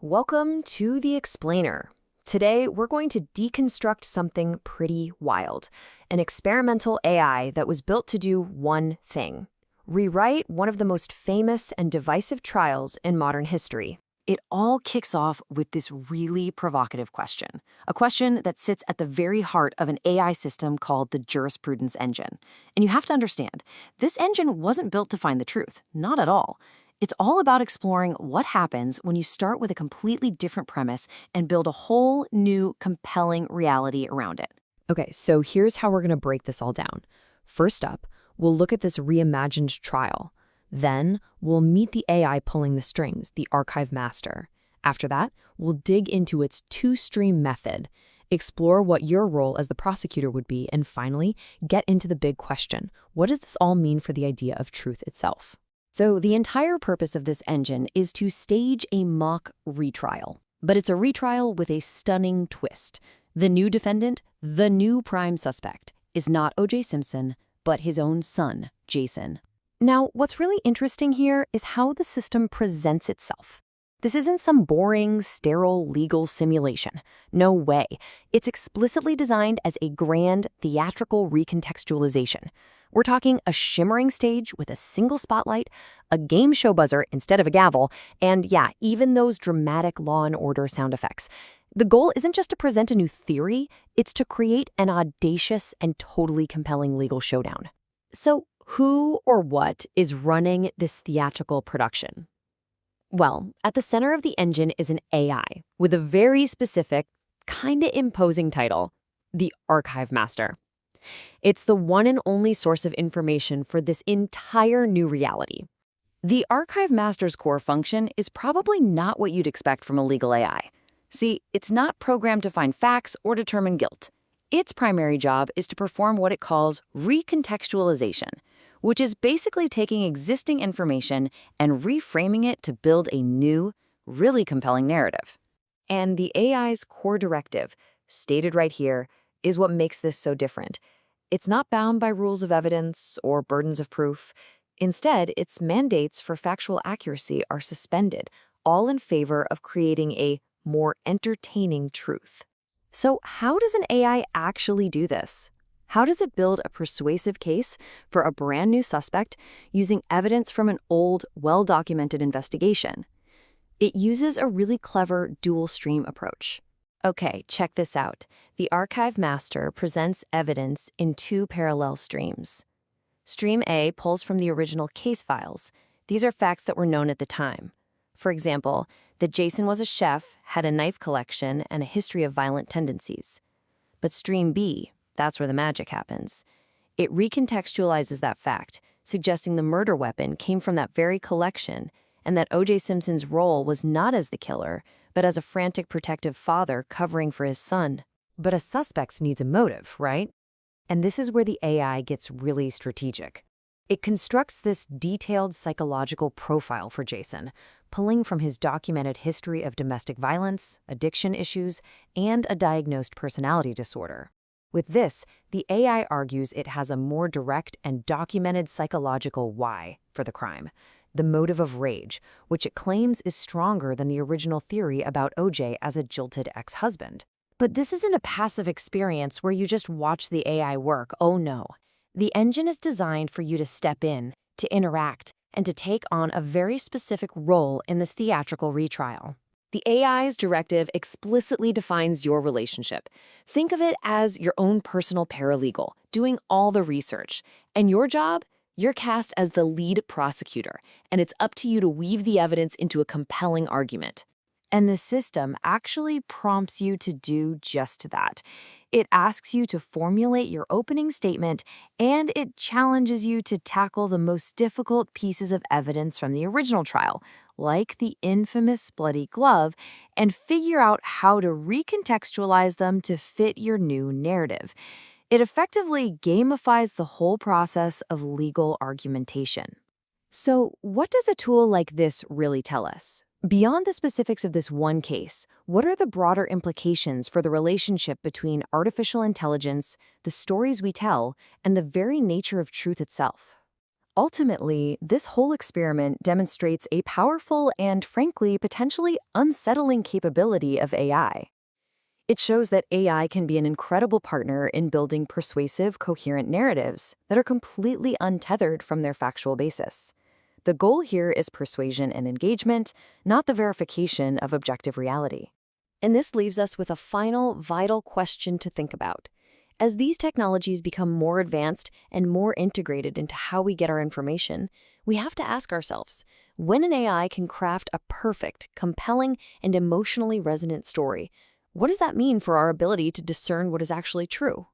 Welcome to The Explainer. Today, we're going to deconstruct something pretty wild, an experimental AI that was built to do one thing: rewrite one of the most famous and divisive trials in modern history. It all kicks off with this really provocative question, a question that sits at the very heart of an AI system called the jurisprudence engine. And you have to understand, this engine wasn't built to find the truth, not at all. It's all about exploring what happens when you start with a completely different premise and build a whole new, compelling reality around it. Okay, so here's how we're going to break this all down. First up, we'll look at this reimagined trial. Then, we'll meet the AI pulling the strings, the archive master. After that, we'll dig into its two-stream method, explore what your role as the prosecutor would be, and finally, get into the big question: what does this all mean for the idea of truth itself? So the entire purpose of this engine is to stage a mock retrial. But it's a retrial with a stunning twist. The new defendant, the new prime suspect, is not O.J. Simpson, but his own son, Jason. Now, what's really interesting here is how the system presents itself. This isn't some boring, sterile legal simulation. No way. It's explicitly designed as a grand, theatrical recontextualization. We're talking a shimmering stage with a single spotlight, a game show buzzer instead of a gavel, and yeah, even those dramatic Law and Order sound effects. The goal isn't just to present a new theory, it's to create an audacious and totally compelling legal showdown. So, who or what is running this theatrical production? Well, at the center of the engine is an AI with a very specific, kinda imposing title: the Archive Master. It's the one and only source of information for this entire new reality. The Archive Master's core function is probably not what you'd expect from a legal AI. See, it's not programmed to find facts or determine guilt. Its primary job is to perform what it calls recontextualization, which is basically taking existing information and reframing it to build a new, really compelling narrative. And the AI's core directive, stated right here, is what makes this so different. It's not bound by rules of evidence or burdens of proof. Instead, its mandates for factual accuracy are suspended, all in favor of creating a more entertaining truth. So how does an AI actually do this? How does it build a persuasive case for a brand new suspect using evidence from an old, well-documented investigation? It uses a really clever dual-stream approach. Okay, check this out. The Archive Master presents evidence in two parallel streams. Stream A pulls from the original case files. These are facts that were known at the time. For example, that Jason was a chef, had a knife collection, and a history of violent tendencies. But Stream B, that's where the magic happens. It recontextualizes that fact, suggesting the murder weapon came from that very collection, and that O.J. Simpson's role was not as the killer, but as a frantic protective father covering for his son. But a suspect needs a motive, right? And this is where the AI gets really strategic. It constructs this detailed psychological profile for Jason, pulling from his documented history of domestic violence, addiction issues, and a diagnosed personality disorder. With this, the AI argues it has a more direct and documented psychological why for the crime: the motive of rage, which it claims is stronger than the original theory about O.J. as a jilted ex-husband. But this isn't a passive experience where you just watch the AI work. Oh no. The engine is designed for you to step in, to interact, and to take on a very specific role in this theatrical retrial. The AI's directive explicitly defines your relationship. Think of it as your own personal paralegal, doing all the research. And your job? You're cast as the lead prosecutor, and it's up to you to weave the evidence into a compelling argument. And the system actually prompts you to do just that. It asks you to formulate your opening statement, and it challenges you to tackle the most difficult pieces of evidence from the original trial, like the infamous bloody glove, and figure out how to recontextualize them to fit your new narrative. It effectively gamifies the whole process of legal argumentation. So, what does a tool like this really tell us? Beyond the specifics of this one case, what are the broader implications for the relationship between artificial intelligence, the stories we tell, and the very nature of truth itself? Ultimately, this whole experiment demonstrates a powerful and, frankly, potentially unsettling capability of AI. It shows that AI can be an incredible partner in building persuasive, coherent narratives that are completely untethered from their factual basis. The goal here is persuasion and engagement, not the verification of objective reality. And this leaves us with a final, vital question to think about. As these technologies become more advanced and more integrated into how we get our information, we have to ask ourselves, when an AI can craft a perfect, compelling, and emotionally resonant story, what does that mean for our ability to discern what is actually true?